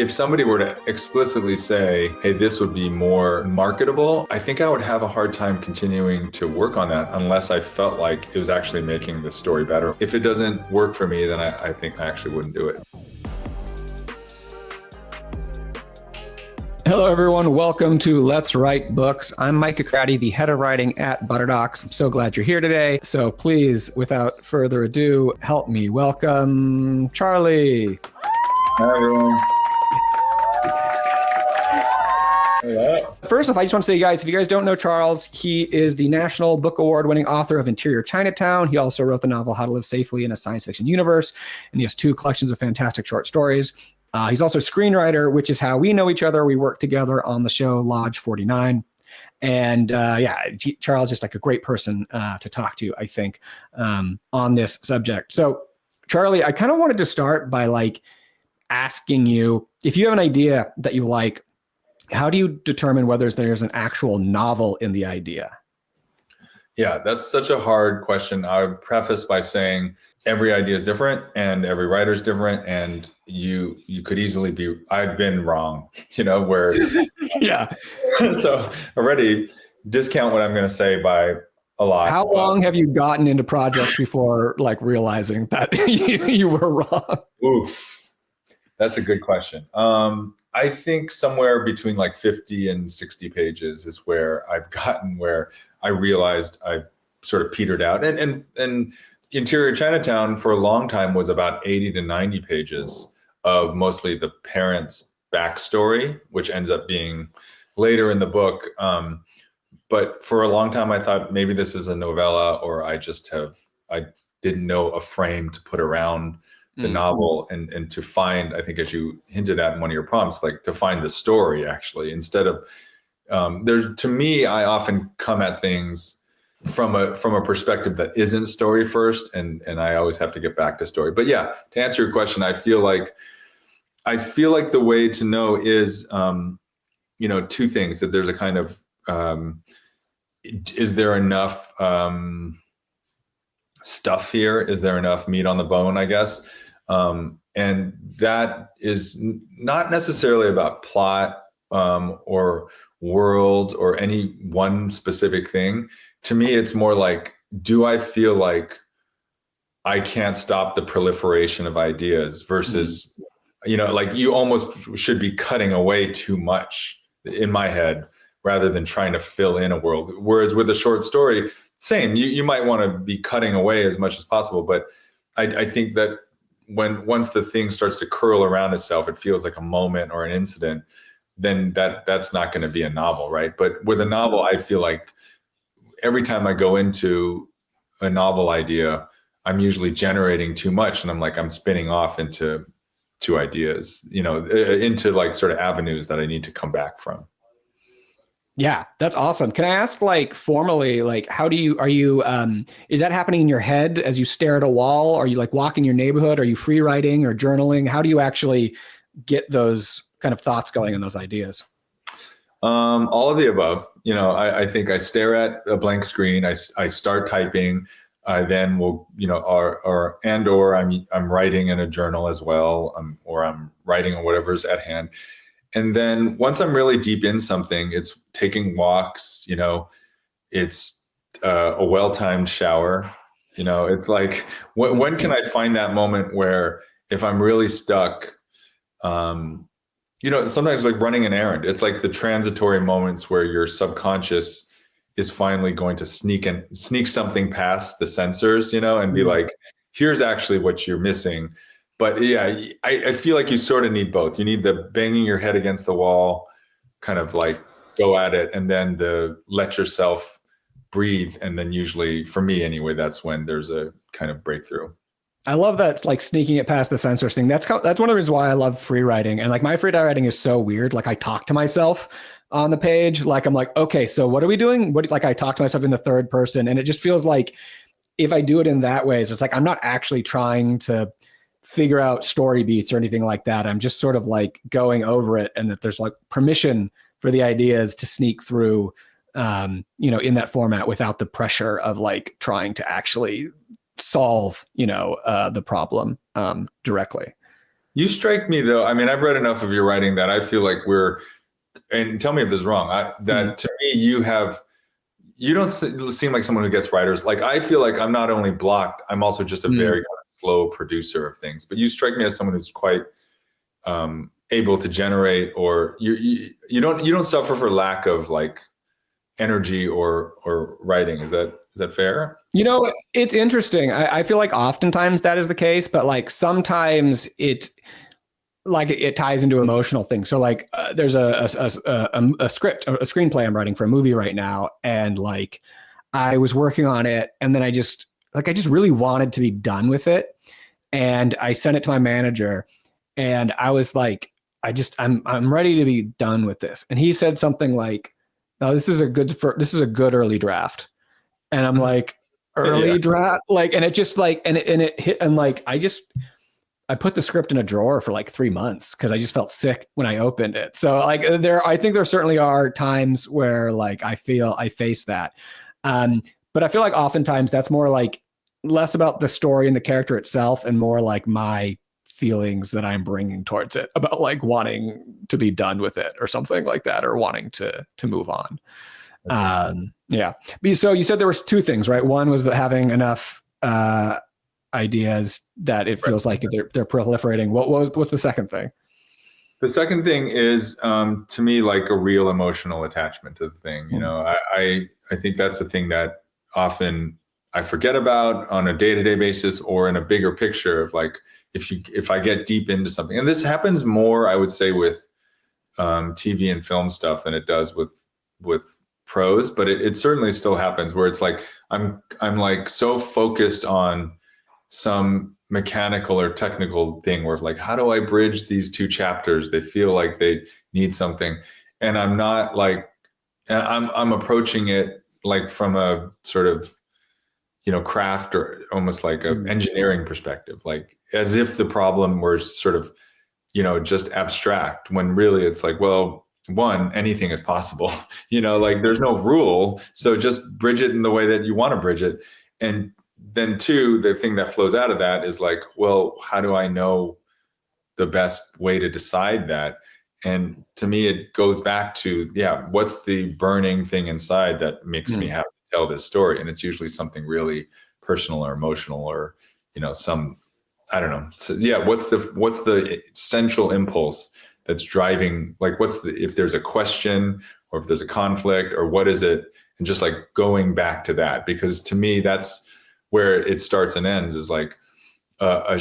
If somebody were to explicitly say, hey, this would be more marketable, I think I would have a hard time continuing to work on that unless I felt like it was actually making the story better. If it doesn't work for me, then I think I actually wouldn't do it. Hello, everyone. Welcome to Let's Write Books. I'm Mike Acrati, the head of writing at Butterdocs. I'm so glad you're here today. So please, without further ado, help me welcome Charlie. Hi, everyone. Hello. First off, I just want to say, guys, if you guys don't know Charles, he is the National Book Award-winning author of Interior Chinatown. He also wrote the novel How to Live Safely in a Science Fiction Universe, and he has 2 collections of fantastic short stories. He's also a screenwriter, which is how we know each other. We work together on the show Lodge 49. And Charles is just like a great person to talk to, I think, on this subject. So, Charlie, I kind of wanted to start by asking you, if you have an idea that you like, how do you determine whether there's an actual novel in the idea? Yeah, that's such a hard question. I would preface by saying every idea is different and every writer is different, and you could easily be, I've been wrong, where yeah. So already discount what I'm going to say by a lot. How long have you gotten into projects before realizing that you were wrong? Oof, that's a good question. I think somewhere between 50 and 60 pages is where I've gotten where I realized I sort of petered out. And Interior Chinatown for a long time was about 80 to 90 pages of mostly the parents' backstory, which ends up being later in the book. But for a long time, I thought maybe this is a novella, or I didn't know a frame to put around the novel and to find, I think, as you hinted at in one of your prompts, to find the story actually, instead of, to me, I often come at things from a perspective that isn't story first, and I always have to get back to story. But yeah, to answer your question, I feel like the way to know is, 2 things: that there's a kind of, is there enough stuff here? Is there enough meat on the bone, I guess? And that is not necessarily about plot or world or any one specific thing. To me, it's more like, do I feel like I can't stop the proliferation of ideas versus, you almost should be cutting away too much in my head rather than trying to fill in a world. Whereas with a short story, same, you might want to be cutting away as much as possible. But I think that once the thing starts to curl around itself, it feels like a moment or an incident, then that's not going to be a novel, right? But with a novel, I feel like every time I go into a novel idea, I'm usually generating too much, and I'm spinning off into ideas, into sort of avenues that I need to come back from. Yeah, that's awesome. Can I ask, formally, is that happening in your head as you stare at a wall? Are you walking your neighborhood? Are you free writing or journaling? How do you actually get those kind of thoughts going and those ideas? All of the above. I think I stare at a blank screen. I start typing. I then will, or I'm writing in a journal as well, or I'm writing on whatever's at hand. And then once I'm really deep in something, it's taking walks, it's a well-timed shower. It's like, when can I find that moment where if I'm really stuck, sometimes running an errand, it's like the transitory moments where your subconscious is finally going to sneak something past the sensors, and be like, here's actually what you're missing. But yeah, I feel like you sort of need both. You need the banging your head against the wall, kind of go at it, and then the let yourself breathe. And then usually, for me anyway, that's when there's a kind of breakthrough. I love that, sneaking it past the sensors thing. That's one of the reasons why I love free writing. And my free writing is so weird. I talk to myself on the page. I'm like, okay, so what are we doing? I talk to myself in the third person, and it just feels like if I do it in that way, so it's I'm not actually trying to figure out story beats or anything like that. I'm just sort of going over it, and that there's permission for the ideas to sneak through, in that format without the pressure of trying to actually solve, the problem directly. You strike me though. I mean, I've read enough of your writing that I feel like and tell me if this is wrong. That to me, you don't seem like someone who gets writers. Like I feel like I'm not only blocked, I'm also just a very kind of slow producer of things. But you strike me as someone who's quite able to generate, or you don't suffer for lack of like energy or writing. Is that fair? You know, it's interesting. I feel like oftentimes that is the case, but like sometimes it ties into emotional things. So like there's a script, a screenplay I'm writing for a movie right now, and like I was working on it, and then I just really wanted to be done with it, and I sent it to my manager, and I was like, I'm ready to be done with this, and he said something like, "No, this is a good early draft," and I'm like, early draft, like, and it just like, and it hit, and like I put the script in a drawer for like 3 months because I just felt sick when I opened it. So like I think there certainly are times where like I feel I face that. But I feel like oftentimes that's more like less about the story and the character itself and more like my feelings that I'm bringing towards it about like wanting to be done with it or something like that, or wanting to move on. Yeah. So you said there was two things, right? One was having enough, ideas that it feels like they're proliferating. What's the second thing? The second thing is to me like a real emotional attachment to the thing. You know, I think that's the thing that often I forget about on a day-to-day basis, or in a bigger picture of like if I get deep into something. And this happens more, I would say, with TV and film stuff than it does with prose, but it certainly still happens where it's like I'm like so focused on some mechanical or technical thing where like, how do I bridge these two chapters? They feel like they need something. And I'm not like, and I'm approaching it like from a sort of, you know, craft or almost like an engineering perspective, like as if the problem were sort of, you know, just abstract, when really it's like, well, one, anything is possible, you know, like there's no rule. So just bridge it in the way that you want to bridge it. And then two, the thing that flows out of that is like, well, how do I know the best way to decide that? And to me, it goes back to, what's the burning thing inside that makes me have to tell this story? And it's usually something really personal or emotional, or, you know, I don't know. So, what's the central impulse that's driving, like, if there's a question or if there's a conflict, or what is it? And just like going back to that, because to me, that's where it starts and ends, is like a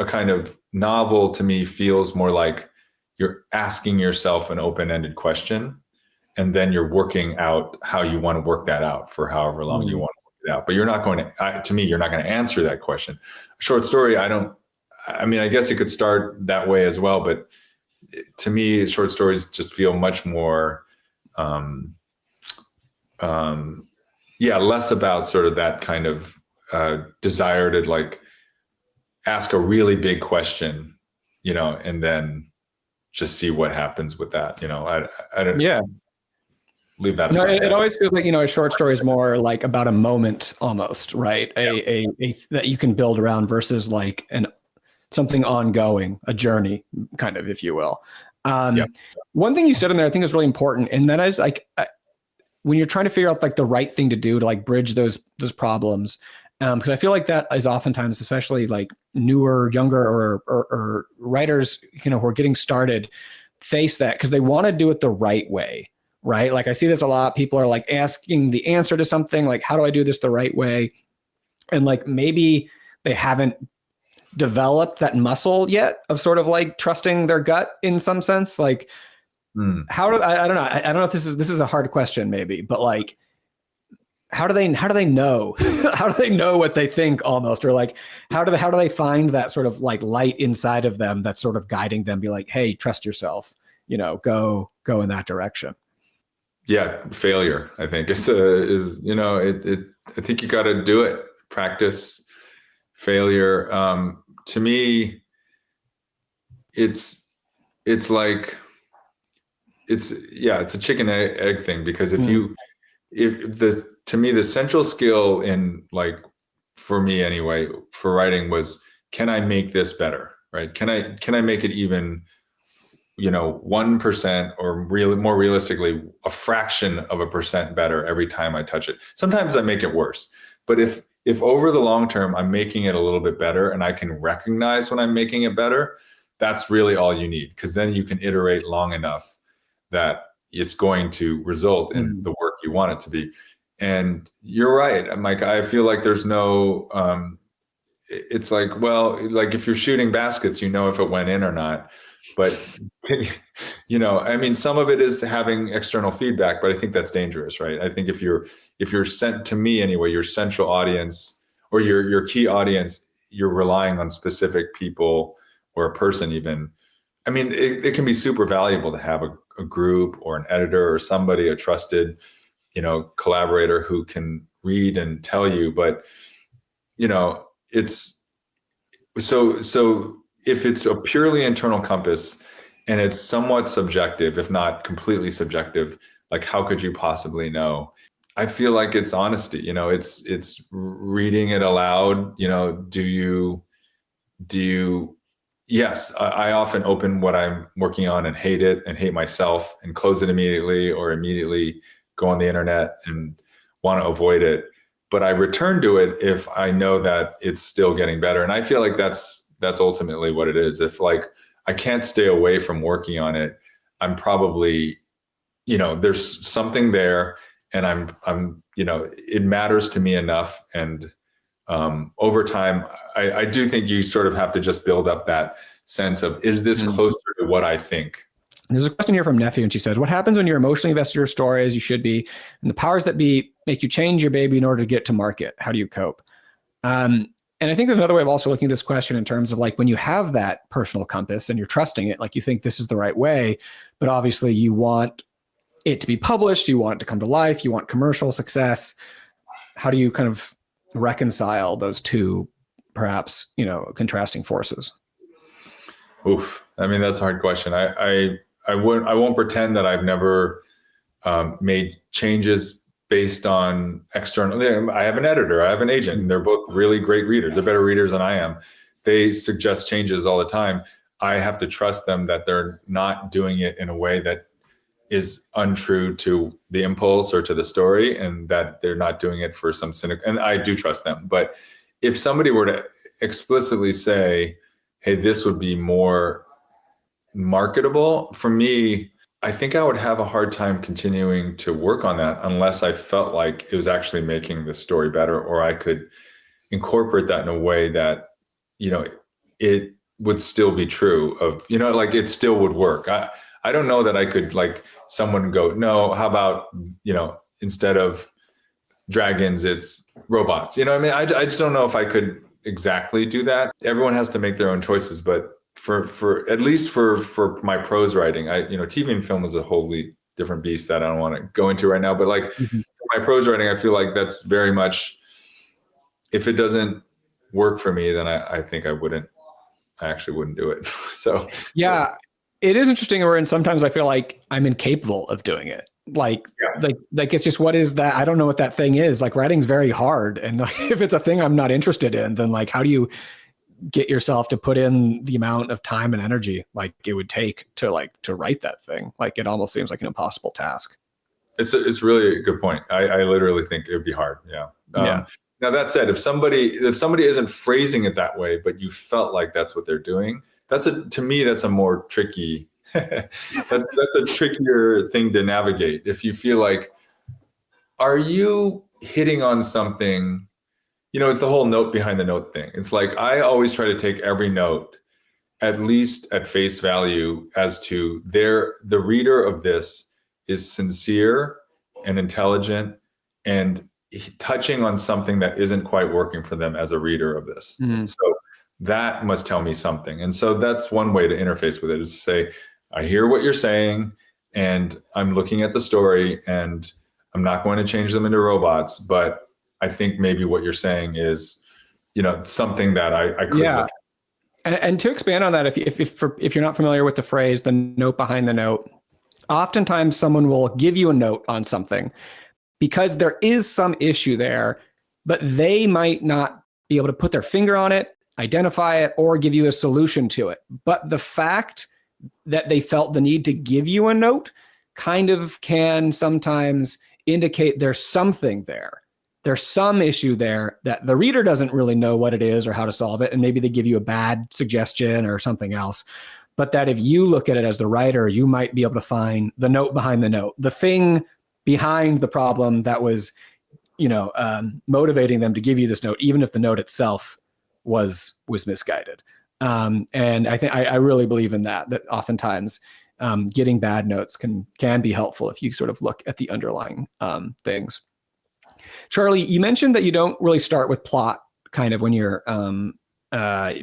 kind of novel to me feels more like you're asking yourself an open-ended question, and then you're working out how you want to work that out for however long you want to work it out. But you're not going to me, you're not going to answer that question. A short story, I guess it could start that way as well, but to me, short stories just feel much more, less about sort of that kind of desire to like ask a really big question, you know, and then just see what happens with that. You know, I don't. Yeah. Leave that aside. No, it always feels like, you know, a short story is more like about a moment almost, right? A that you can build around versus like something ongoing, a journey kind of, if you will. One thing you said in there I think is really important, and that is like when you're trying to figure out like the right thing to do to like bridge those problems, because I feel like that is oftentimes, especially like newer, younger or writers, you know, who are getting started, face that because they want to do it the right way. Right? Like I see this a lot. People are like asking the answer to something like, how do I do this the right way? And like, maybe they haven't developed that muscle yet of sort of like trusting their gut in some sense. Like how do I don't know. I don't know if this is a hard question maybe, but like, how do they know? How do they know what they think almost? Or like, how do they find that sort of like light inside of them that's sort of guiding them, be like, hey, trust yourself, you know, go in that direction. Yeah, failure, I think is you know, I think you got to do it. Practice failure. To me, it's like it's a chicken egg thing, because to me the central skill in, like, for me anyway, for writing was, can I make this better? right? Can I make it even, 1% or really more realistically, a fraction of a percent better every time I touch it? Sometimes I make it worse, but if over the long term I'm making it a little bit better and I can recognize when I'm making it better, that's really all you need, because then you can iterate long enough that it's going to result in the work you want it to be. And you're right, Mike. I feel like there's no, it's like, well, like if you're shooting baskets, if it went in or not. But, I mean, some of it is having external feedback, but I think that's dangerous, right? I think if you're sent, to me anyway, your central audience or your key audience, you're relying on specific people or a person even. I mean, it can be super valuable to have a group or an editor or somebody, a trusted, collaborator who can read and tell you. But, it's so if it's a purely internal compass and it's somewhat subjective, if not completely subjective, like how could you possibly know? I feel like it's honesty, it's reading it aloud. Do you, yes, I often open what I'm working on and hate it and hate myself and close it immediately, or immediately go on the internet and want to avoid it. But I return to it if I know that it's still getting better. And I feel like that's ultimately what it is. If like I can't stay away from working on it, I'm probably, there's something there, and I'm it matters to me enough. And over time, I do think you sort of have to just build up that sense of, is this closer to what I think? There's a question here from Nephew, and she says, what happens when you're emotionally invested in your story, as you should be, and the powers that be make you change your baby in order to get to market? How do you cope? And I think there's another way of also looking at this question in terms of like when you have that personal compass and you're trusting it, like you think this is the right way, but obviously you want it to be published, you want it to come to life, you want commercial success. How do you kind of reconcile those two, perhaps, contrasting forces? Oof. I mean, that's a hard question. I won't pretend that I've never made changes based on external. I have an editor, I have an agent, and they're both really great readers. They're better readers than I am. They suggest changes all the time. I have to trust them that they're not doing it in a way that is untrue to the impulse or to the story, and that they're not doing it for some cynic. And I do trust them. But if somebody were to explicitly say, hey, this would be more marketable for me, I think I would have a hard time continuing to work on that unless I felt like it was actually making the story better, or I could incorporate that in a way that, it would still be true of, like it still would work. I don't know that I could, like, someone go, no, how about, instead of dragons, it's robots. I mean, I just don't know if I could exactly do that. Everyone has to make their own choices, but for at least for my prose writing, TV and film is a wholly different beast that I don't want to go into right now. But like for my prose writing, I feel like that's very much, if it doesn't work for me, then I think I actually wouldn't do it. So yeah, it is interesting. And sometimes I feel like I'm incapable of doing it. Like it's just, what is that? I don't know what that thing is. Like writing's very hard. And like, if it's a thing I'm not interested in, then like, how do you get yourself to put in the amount of time and energy like it would take to write that thing? Like it almost seems like an impossible task. It's really a good point. I literally think it would be hard. Yeah. Now that said, if somebody isn't phrasing it that way, but you felt like that's what they're doing, to me, that's a more tricky, that's a trickier thing to navigate. If you feel like, are you hitting on something? It's the whole note behind the note thing. It's like, I always try to take every note, at least at face value, as to the reader of this is sincere and intelligent and touching on something that isn't quite working for them as a reader of this. So that must tell me something. And so that's one way to interface with it, is to say, I hear what you're saying and I'm looking at the story and I'm not going to change them into robots, but I think maybe what you're saying is, something that I could look at. And to expand on that, if you're not familiar with the phrase, the note behind the note, oftentimes someone will give you a note on something because there is some issue there, but they might not be able to put their finger on it. identify it or give you a solution to it. But the fact that they felt the need to give you a note kind of can sometimes indicate there's something there. There's some issue there that the reader doesn't really know what it is or how to solve it. And maybe they give you a bad suggestion or something else. But that if you look at it as the writer, you might be able to find the note behind the note, the thing behind the problem that was, motivating them to give you this note, even if the note itself was misguided. And I think I really believe in that oftentimes getting bad notes can be helpful if you sort of look at the underlying things. Charlie, you mentioned that you don't really start with plot kind of when you're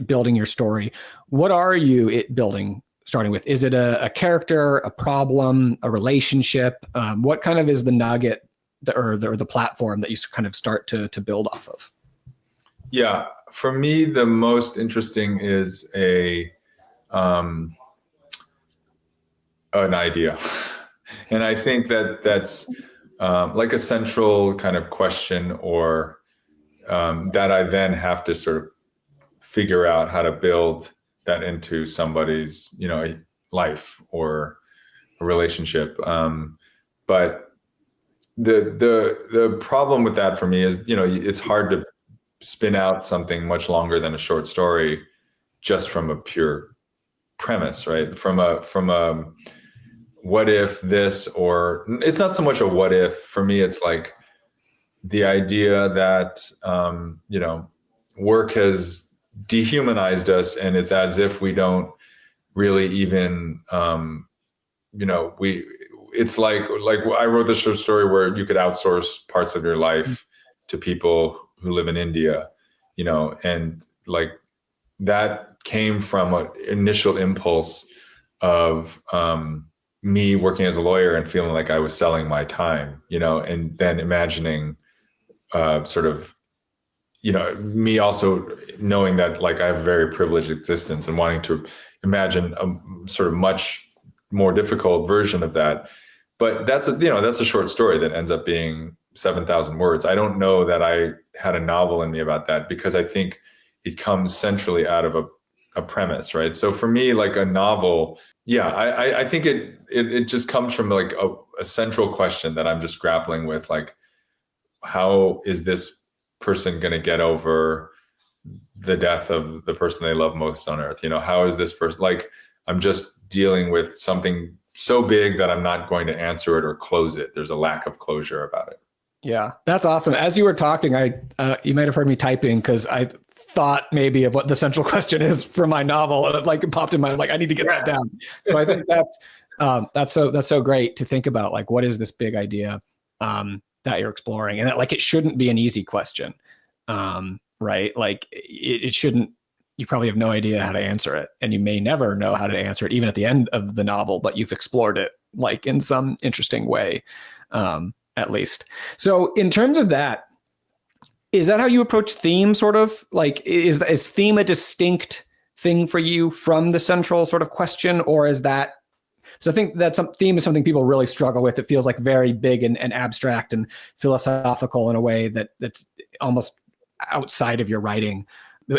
building your story. What are you starting with? Is it a character, a problem, a relationship? What kind of is the nugget or the platform that you kind of start to build off of? Yeah, for me, the most interesting is an idea. And I think that's like a central kind of question, or that I then have to sort of figure out how to build that into somebody's, life or a relationship. But the problem with that for me is, it's hard to spin out something much longer than a short story just from a pure premise, right? From a what if this, or it's not so much a what if. For me, it's like the idea that, work has dehumanized us, and it's as if we don't really even, it's like I wrote this short story where you could outsource parts of your life to people who live in India, and like that came from an initial impulse of me working as a lawyer and feeling like I was selling my time, and then imagining sort of, me also knowing that like I have a very privileged existence and wanting to imagine a sort of much more difficult version of that. But that's a short story that ends up being 7,000 words. I don't know that I had a novel in me about that, because I think it comes centrally out of a premise, right? So for me, like a novel, I think it just comes from like a central question that I'm just grappling with, like, how is this person going to get over the death of the person they love most on earth? How is this person, like, I'm just dealing with something so big that I'm not going to answer it or close it. There's a lack of closure about it. Yeah, that's awesome. As you were talking, you might have heard me typing, because I thought maybe of what the central question is for my novel, and it popped in my mind, like, I need to get that down. So I think that's so great to think about, like, what is this big idea that you're exploring, and that, like, it shouldn't be an easy question, right? Like it shouldn't. You probably have no idea how to answer it, and you may never know how to answer it, even at the end of the novel, but you've explored it like in some interesting way, at least. So in terms of that, is that how you approach theme, sort of? Like, is theme a distinct thing for you from the central sort of question, or is that, so I think that theme is something people really struggle with. It feels like very big and abstract and philosophical in a way that's almost outside of your writing.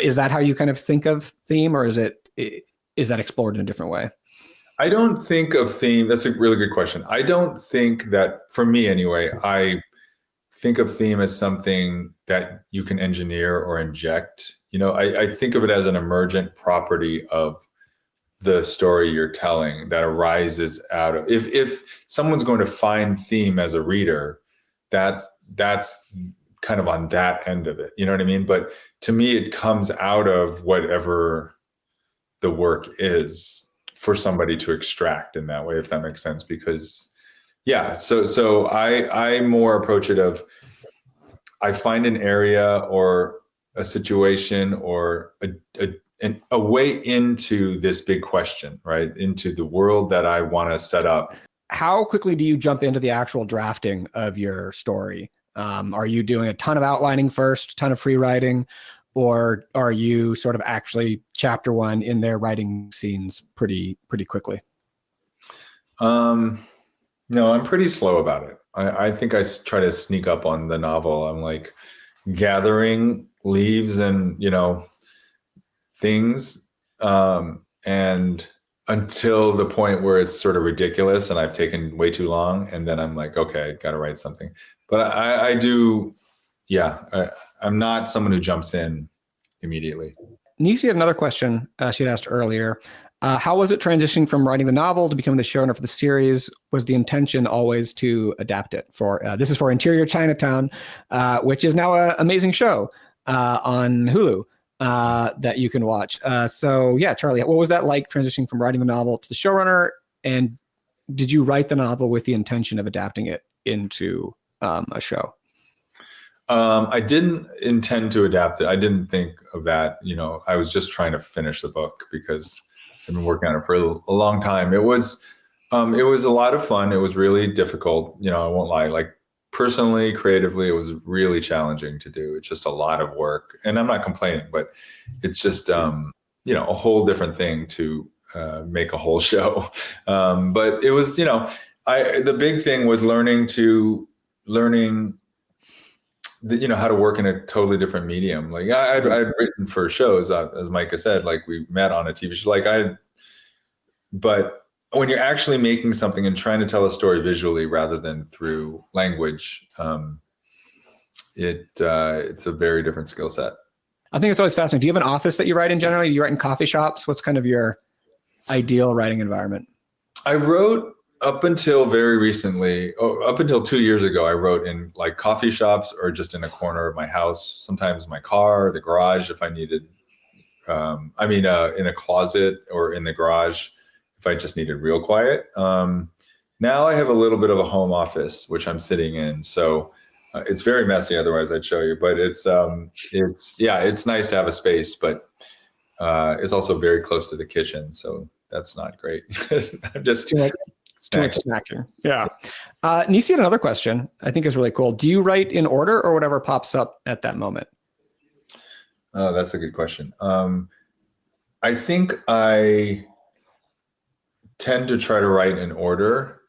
Is that how you kind of think of theme, or is that explored in a different way? I don't think of theme. That's a really good question. I don't think that, for me anyway, I think of theme as something that you can engineer or inject. I think of it as an emergent property of the story you're telling that arises out of, if someone's going to find theme as a reader, that's kind of on that end of it. You know what I mean? But to me, it comes out of whatever the work is for somebody to extract in that way, if that makes sense. Because so I more approach it of, I find an area or a situation or a way into this big question, right? Into the world that I want to set up. How quickly do you jump into the actual drafting of your story? Are you doing a ton of outlining first, a ton of free writing, or are you sort of actually chapter one in there writing scenes pretty quickly? No, I'm pretty slow about it. I think I try to sneak up on the novel. I'm like gathering leaves and, things, and until the point where it's sort of ridiculous and I've taken way too long, and then I'm like, okay, got to write something. But I do, yeah. I'm not someone who jumps in immediately. Nisi had another question she had asked earlier. How was it transitioning from writing the novel to becoming the showrunner for the series? Was the intention always to adapt it for, this is for Interior Chinatown, which is now an amazing show on Hulu that you can watch. So yeah, Charlie, what was that like transitioning from writing the novel to the showrunner? And did you write the novel with the intention of adapting it into a show? I didn't intend to adapt it. I didn't think of that. I was just trying to finish the book because I've been working on it for a long time. It was a lot of fun. It was really difficult. I won't lie. Like personally, creatively, it was really challenging to do. It's just a lot of work, and I'm not complaining, but it's just a whole different thing to make a whole show. But it was, the big thing was learning how to work in a totally different medium. Like I'd written for shows, as Micah said, like we met on a TV show. But when you're actually making something and trying to tell a story visually rather than through language, it's a very different skill set. I think it's always fascinating. Do you have an office that you write in generally? You write in coffee shops? What's kind of your ideal writing environment? I wrote up until very recently, up until 2 years ago, I wrote in like coffee shops or just in a corner of my house, sometimes my car, the garage if I needed, in a closet or in the garage if I just needed real quiet. Now I have a little bit of a home office, which I'm sitting in. So it's very messy. Otherwise I'd show you, but it's nice to have a space, but it's also very close to the kitchen. So that's not great. I'm just too much snacking. Yeah. Nisi had another question I think is really cool. Do you write in order or whatever pops up at that moment? Oh, that's a good question. I think I tend to try to write in order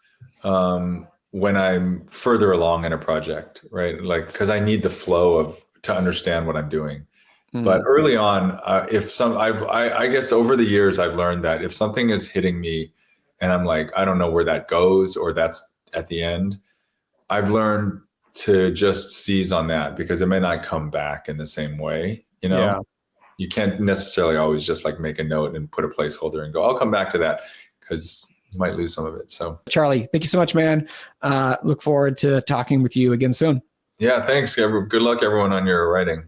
when I'm further along in a project, right? Like, because I need the flow to understand what I'm doing. But early on, I guess over the years, I've learned that if something is hitting me and I'm like, I don't know where that goes or that's at the end, I've learned to just seize on that because it may not come back in the same way. Yeah. You can't necessarily always just like make a note and put a placeholder and go, I'll come back to that, because you might lose some of it. So Charlie, thank you so much, man. Look forward to talking with you again soon. Yeah, thanks. Good luck everyone on your writing.